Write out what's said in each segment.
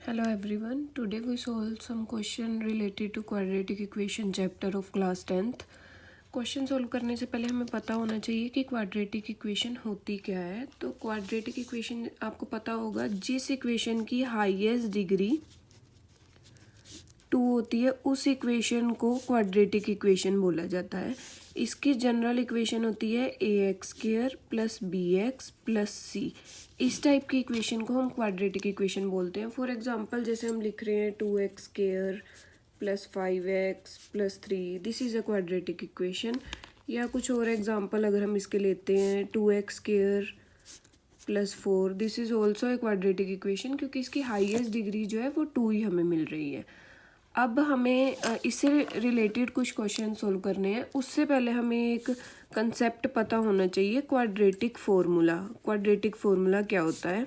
Hello everyone. Today we solve some question related to quadratic equation chapter of class 10th. Question solve करने से पहले हमें पता होना चाहिए कि क्वाड्रेटिक इक्वेशन होती क्या है। तो क्वाड्रेटिक इक्वेशन आपको पता होगा, जिस इक्वेशन की हाईएस्ट डिग्री 2 होती है उस इक्वेशन को क्वाड्रेटिक इक्वेशन बोला जाता है। इसकी जनरल इक्वेशन होती है ax² plus bx plus c। इस टाइप की इक्वेशन को हम क्वाड्रेटिक इक्वेशन बोलते हैं। फॉर एग्जांपल जैसे हम लिख रहे हैं 2x² plus 5x plus 3, this is a quadratic equation. या कुछ और एग्जांपल अगर हम इसके लेते हैं 2x² plus 4, this is also a quadratic equation, क्योंकि इसकी हाईएस्ट डिग्री जो है वो 2 ही हमें मिल रही है। अब हमें इससे रिलेटेड कुछ क्वेश्चन सोल्व करने हैं। उससे पहले हमें एक कंसेप्ट पता होना चाहिए, क्वाड्रेटिक फार्मूला। क्वाड्रेटिक फार्मूला क्या होता है?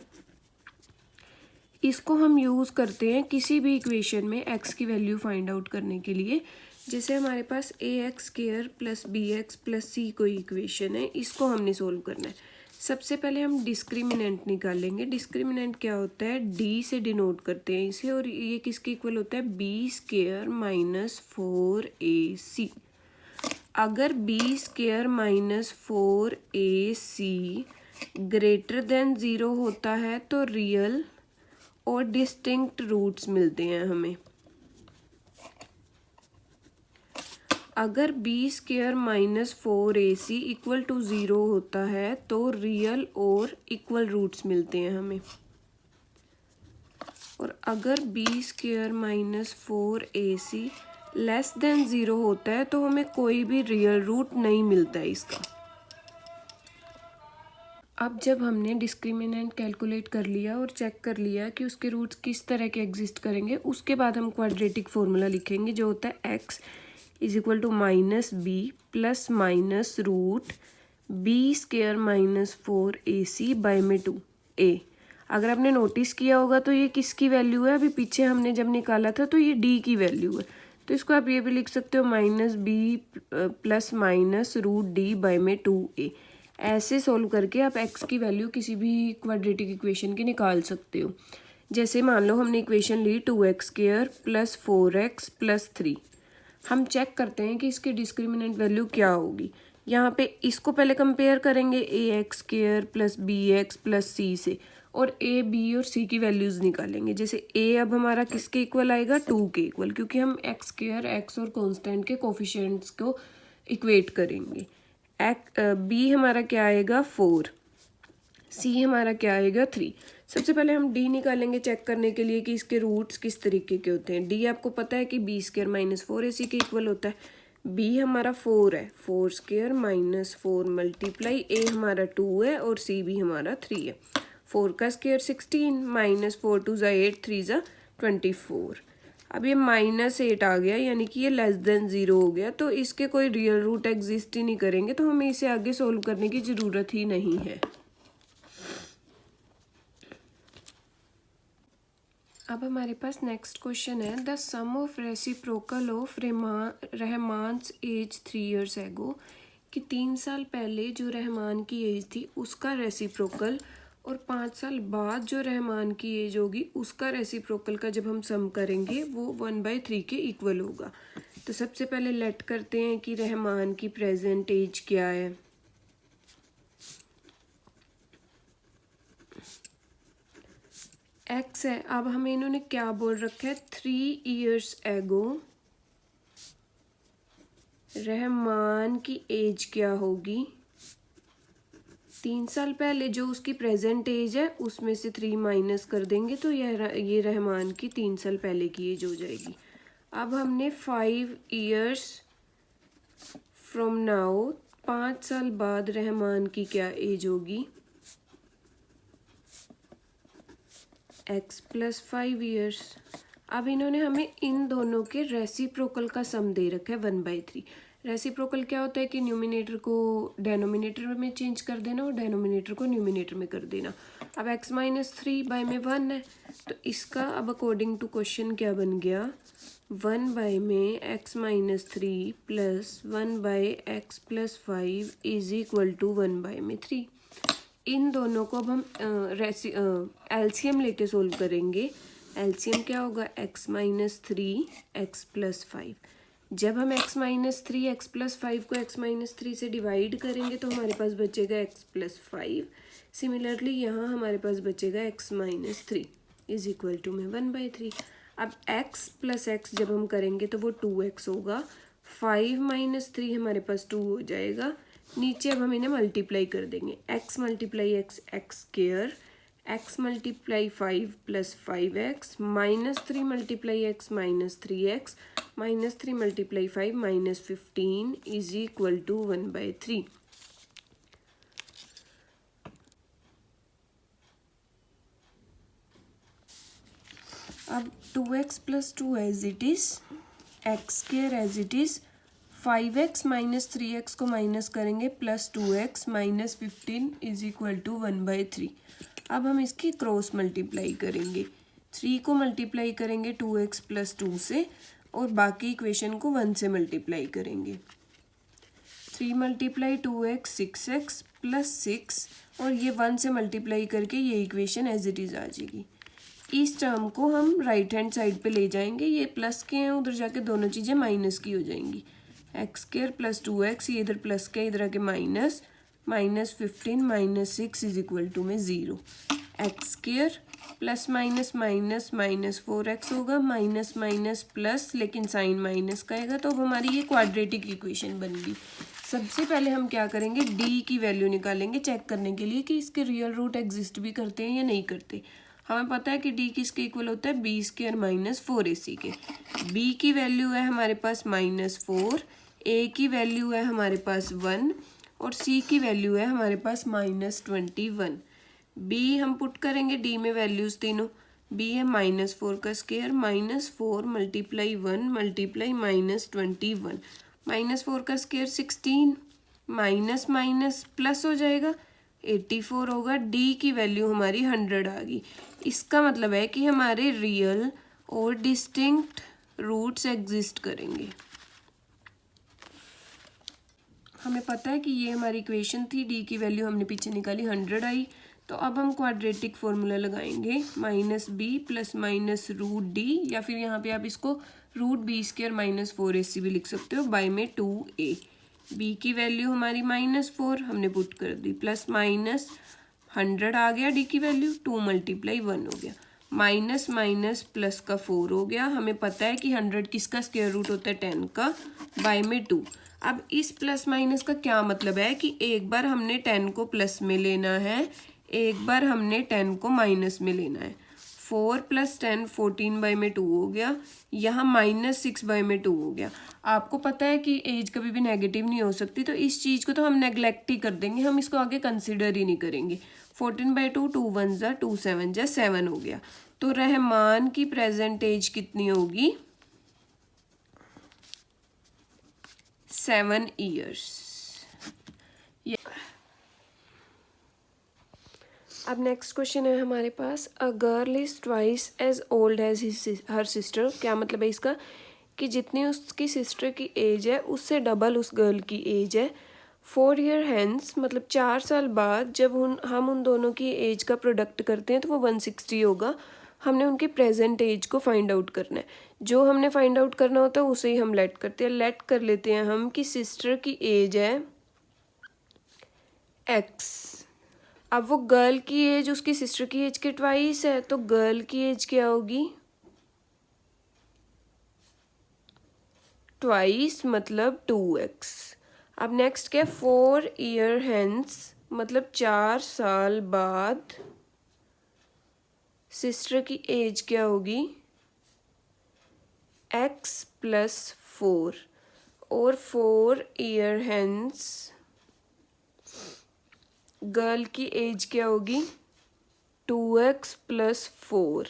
इसको हम यूज़ करते हैं किसी भी इक्वेशन में एक्स की वैल्यू फाइंड आउट करने के लिए। जैसे हमारे पास ax² plus bx plus c कोई इक्वेशन है, इसको हमने सोल्व करना है। सबसे पहले हम डिस्क्रिमिनेंट निकालेंगे। डिस्क्रिमिनेंट क्या होता है? d से डिनोट करते हैं इसे, और ये किसके इक्वल होता है? b² minus 4ac। अगर b² minus 4ac greater than 0 होता है तो रियल और डिस्टिंक्ट रूट्स मिलते हैं हमें। अगर b² minus 4ac equal to 0 होता है तो रियल और इक्वल रूट्स मिलते हैं हमें। और अगर b² minus 4ac less than 0 होता है तो हमें कोई भी रियल रूट नहीं मिलता है इसका। अब जब हमने डिस्क्रिमिनेंट कैलकुलेट कर लिया और चेक कर लिया कि उसके रूट्स किस तरह के एग्जिस्ट करेंगे, उसके बाद हम क्वाड्रेटिक फार्मूला लिखेंगे, जो होता है x is equal to minus B plus minus root b² minus 4ac by में 2a। अगर आपने नोटिस किया होगा तो ये किसकी वैल्यू है? अभी पीछे हमने जब निकाला था तो ये d की वैल्यू है, तो इसको आप ये भी लिख सकते हो minus b plus minus root d by में 2a। ऐसे सोल्व करके आप x की वैल्यू किसी भी क्वाड्रेटिक इक्वेशन की निकाल सकते हो। जैसे मान लो हमने इक्वेशन ली 2x² प्लस 4x प्लस 3। हम चेक करते हैं कि इसकी डिस्क्रिमिनेंट वैल्यू क्या होगी। यहाँ पे इसको पहले कंपेयर करेंगे ax² plus bx plus c से, और a b और c की वैल्यूज़ निकालेंगे। जैसे a अब हमारा किसके इक्वल आएगा? 2 के इक्वल, क्योंकि हम x² x और कांस्टेंट के कोफिशिएंट्स को इक्वेट करेंगे। b हमारा क्या आएगा? 4। c हमारा क्या आएगा? 3। सबसे पहले हम d निकालेंगे चेक करने के लिए कि इसके रूट्स किस तरीके के होते हैं। d आपको पता है कि b² माइनस 4ac के इक्वल होता है। b हमारा 4 है, 4² माइनस 4 मल्टीप्लाई a हमारा 2 है और c भी हमारा 3 है। 4 का स्क्वायर 16 माइनस 4 2 ज़ा 8 3 ज़ा 24। अब ये -8 आ गया, यानी कि ये लेस देन 0 हो गया, तो इसके कोई रियल रूट एग्जिस्ट ही नहीं करेंगे, तो हमें इसे आगे सोल्व करने की ज़रूरत ही नहीं है। अब हमारे पास नेक्स्ट क्वेश्चन है, the sum of reciprocal of Rahman's age 3 years ago, कि 3 साल पहले जो रहमान की एज थी उसका रेसिप्रोकल, और 5 साल बाद जो रहमान की एज होगी उसका रेसिप्रोकल का जब हम सम करेंगे वो 1/3 के इक्वल होगा। तो सबसे पहले लेट करते हैं कि रहमान की प्रेजेंट एज क्या है। x है। अब हमें इन्होंने क्या बोल रखा है? 3 ईयर्स एगो रहमान की एज क्या होगी? 3 साल पहले जो उसकी प्रेजेंट एज है उसमें से 3 माइनस कर देंगे तो ये रहमान की 3 साल पहले की एज हो जाएगी। अब हमने 5 ईयर्स फ्रॉम नाउ, 5 साल बाद रहमान की क्या एज होगी? x plus 5 years. अब इन्होंने हमें इन दोनों के रेसिप्रोकल का सम दे रखा है 1/3। रेसिप्रोकल क्या होता है कि न्यूमिनेटर को डेनोमिनेटर में चेंज कर देना और डेनोमिनेटर को न्यूमिनेटर में कर देना। अब x माइनस 3 बाय में 1 है, तो इसका अब अकॉर्डिंग टू क्वेश्चन क्या बन गया? 1 बाय में x minus 3 plus 1 by x plus 5 is equal to 1 by में 3। इन दोनों को अब हम एलसीएम लेके सोल्व करेंगे। एलसीएम क्या होगा, x माइनस 3x+5। जब हम x माइनस 3x+5 को x माइनस 3 से डिवाइड करेंगे तो हमारे पास बचेगा x+5। सिमिलरली यहाँ हमारे पास बचेगा x minus 3 is equal to में 1/3। अब x प्लस एक्स जब हम करेंगे तो वो 2x होगा। 5 माइनस 3 हमारे पास 2 हो जाएगा। नीचे अब हम इन्हें मल्टीप्लाई कर देंगे, x multiply x x square, x multiply 5 plus 5x minus 3 multiply x minus 3x minus 3 multiply 5 minus 15 is equal to 1/3। अब 2x plus 2 as it is, x square as it is, 5x minus 3x को minus करेंगे plus 2x minus 15 is equal to 1/3। अब हम इसकी cross multiply करेंगे, 3 को multiply करेंगे 2x plus 2 से और बाकी इक्वेशन को 1 से मल्टीप्लाई करेंगे। 3 मल्टीप्लाई 2x 6x प्लस 6 और ये 1 से मल्टीप्लाई करके ये इक्वेशन एज इट इज़ आ जाएगी। इस टर्म को हम राइट हैंड साइड पे ले जाएंगे, ये प्लस के हैं उधर जाके दोनों चीज़ें माइनस की हो जाएंगी। एक्स स्क्वायर प्लस 2x, ये इधर प्लस के इधर आके minus, minus 15 minus 6 is equal to में 0। X square plus minus minus minus 4x होगा, माइनस माइनस प्लस लेकिन साइन माइनस का आएगा, तो अब हमारी ये क्वाड्रेटिक इक्वेशन बन गई। सबसे पहले हम क्या करेंगे, d की वैल्यू निकालेंगे चेक करने के लिए कि इसके रियल रूट एग्जिस्ट भी करते हैं या नहीं करते। हमें पता है कि d किसके इक्वल होता है, b स्क्वायर माइनस 4ac के। b की वैल्यू है हमारे पास -4, a की वैल्यू है हमारे पास 1 और c की वैल्यू है हमारे पास -21। b हम पुट करेंगे d में वैल्यूज़ तीनों, b है -4 का स्क्वायर, -4 मल्टीप्लाई 1 मल्टीप्लाई -21, -4 का स्क्वायर 16, माइनस माइनस प्लस हो जाएगा 84 होगा। d की वैल्यू हमारी 100 आ गई। इसका मतलब है कि हमारे रियल और डिस्टिंक्ट रूट्स एग्जिस्ट करेंगे। हमें पता है कि ये हमारी इक्वेशन थी, d की वैल्यू हमने पीछे निकाली 100 आई। तो अब हम क्वाड्रेटिक फॉर्मूला लगाएंगे, -b प्लस माइनस √d, या फिर यहाँ पे आप इसको √b² माइनस 4ac भी लिख सकते हो, बाय में 2a। b की वैल्यू हमारी -4 हमने पुट कर दी, प्लस माइनस 100 आ गया, d की वैल्यू 2 मल्टीप्लाई 1 हो गया, माइनस माइनस प्लस का 4 हो गया। हमें पता है कि 100 किसका स्क्वायर रूट होता है, 10 का, बाय में 2। अब इस प्लस माइनस का क्या मतलब है कि एक बार हमने 10 को प्लस में लेना है, एक बार हमने 10 को माइनस में लेना है। 4 + 10 14 बाय में 2 हो गया, यहाँ -6 बाय में 2 हो गया। आपको पता है कि एज कभी भी नेगेटिव नहीं हो सकती, तो इस चीज़ को तो हम नेगलेक्ट ही कर देंगे, हम इसको आगे कंसिडर ही नहीं करेंगे। 14/2 2 1 जा 2 7 जा 7 हो गया। तो रहमान की प्रेजेंट एज कितनी होगी, 7 ईयर्स। अब नेक्स्ट क्वेश्चन है हमारे पास, a girl is twice as old as her sister. क्या मतलब है इसका, कि जितनी उसकी सिस्टर की एज है उससे डबल उस गर्ल की एज है। 4 ईयर हैंस मतलब 4 साल बाद जब हम उन दोनों की एज का प्रोडक्ट करते हैं तो वो 160 होगा। हमने उनकी प्रेजेंट एज को फाइंड आउट करना है। जो हमने फाइंड आउट करना होता है उसे ही हम लेट करते हैं। लेट कर लेते हैं हम कि सिस्टर की एज है x। अब वो गर्ल की एज उसकी सिस्टर की एज के ट्वाइस है, तो गर्ल की एज क्या होगी, ट्वाइस मतलब 2x। अब नेक्स्ट क्या, 4 ईयर हैंस मतलब 4 साल बाद सिस्टर की एज क्या होगी, x + 4 और 4 ईयर हैंस गर्ल की एज क्या होगी, 2x + 4।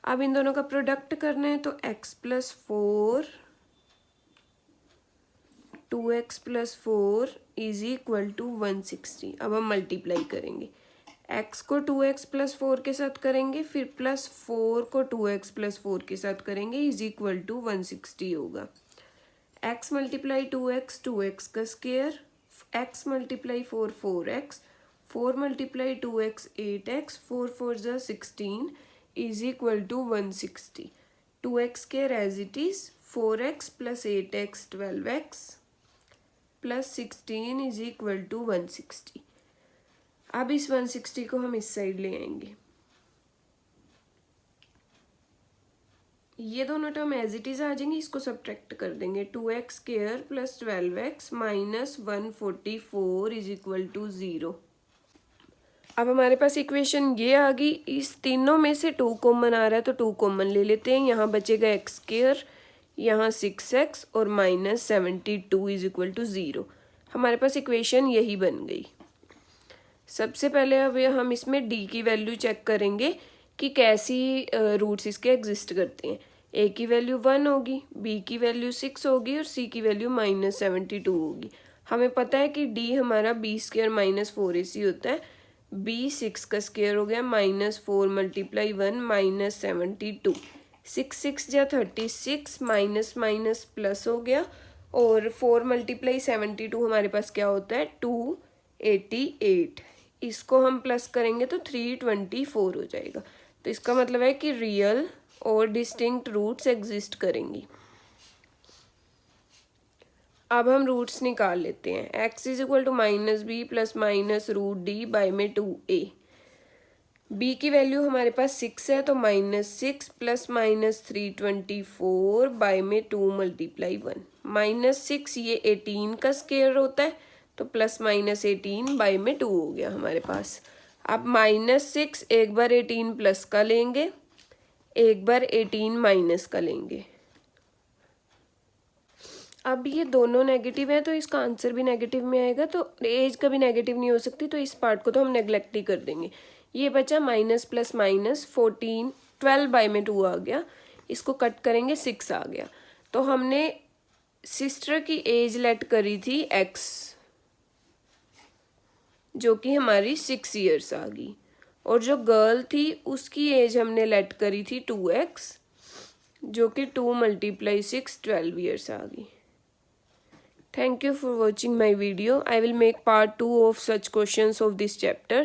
अब इन दोनों का प्रोडक्ट करना है तो x + 4 2x + 4 is equal to 160। अब हम मल्टीप्लाई करेंगे, x को 2x + 4 के साथ करेंगे, फिर +4 को 2x + 4 के साथ करेंगे, इज इक्वल टू 160 होगा। x × 2x 2x का square, x × 4 4x, 4 × 2x 8x, 4 4 = 16 is equal to 160. 2x square as it is, 4x plus 8x 12x plus 16 is equal to 160. अब इस 160 को हम इस साइड ले आएंगे. ये दोनों टर्म एज इट इज आ जाएंगे, इसको सब्ट्रैक्ट कर देंगे. 2x square plus 12x minus 144 is equal to 0. अब हमारे पास इक्वेशन ये आ गई. इस तीनों में से 2 कॉमन आ रहा है तो 2 कॉमन ले लेते हैं. यहाँ बचेगा x स्क्वायर, यहाँ 6x और माइनस 72 इज इक्वल टू 0. हमारे पास इक्वेशन यही बन गई. सबसे पहले अब हम इसमें d की वैल्यू चेक करेंगे कि कैसी रूट्स इसके एग्जिस्ट करते हैं. a की वैल्यू 1 होगी, b की वैल्यू 6 होगी और c की वैल्यू माइनस 72 होगी. हमें पता है कि d हमारा b स्क्वायर माइनस 4ac होता है. b 6 का स्क्वायर हो गया माइनस 4 मल्टीप्लाई 1 माइनस 72. 6 जा 36 माइनस माइनस प्लस हो गया और 4 मल्टीप्लाई 72 हमारे पास क्या होता है 288. इसको हम प्लस करेंगे तो 324 हो जाएगा. तो इसका मतलब है कि रियल और डिस्टिंक्ट रूट्स एग्जिस्ट करेंगी. अब हम रूट्स निकाल लेते हैं. x is equal to minus B plus minus root D by में 2a. b की वैल्यू हमारे पास 6 है तो माइनस 6 प्लस माइनस 324 बाई में 2 मल्टीप्लाई 1. माइनस 6 ये 18 का स्क्वायर होता है तो प्लस माइनस 18 बाई में 2 हो गया हमारे पास. अब माइनस 6 एक बार 18 प्लस का लेंगे, एक बार 18 माइनस का लेंगे. अब ये दोनों नेगेटिव है तो इसका आंसर भी नेगेटिव में आएगा. तो एज कभी नेगेटिव नहीं हो सकती तो इस पार्ट को तो हम नेगलेक्ट ही कर देंगे. ये बचा माइनस प्लस माइनस 14 12 बाई में 2 आ गया. इसको कट करेंगे 6 आ गया. तो हमने सिस्टर की एज लेट करी थी x जो कि हमारी 6 ईयर्स आ गई और जो गर्ल थी उसकी एज हमने लेट करी थी 2x जो कि 2 मल्टीप्लाई 6 12 ईयर्स आ गई. Thank you for watching my video. I will make part 2 of such questions of this chapter.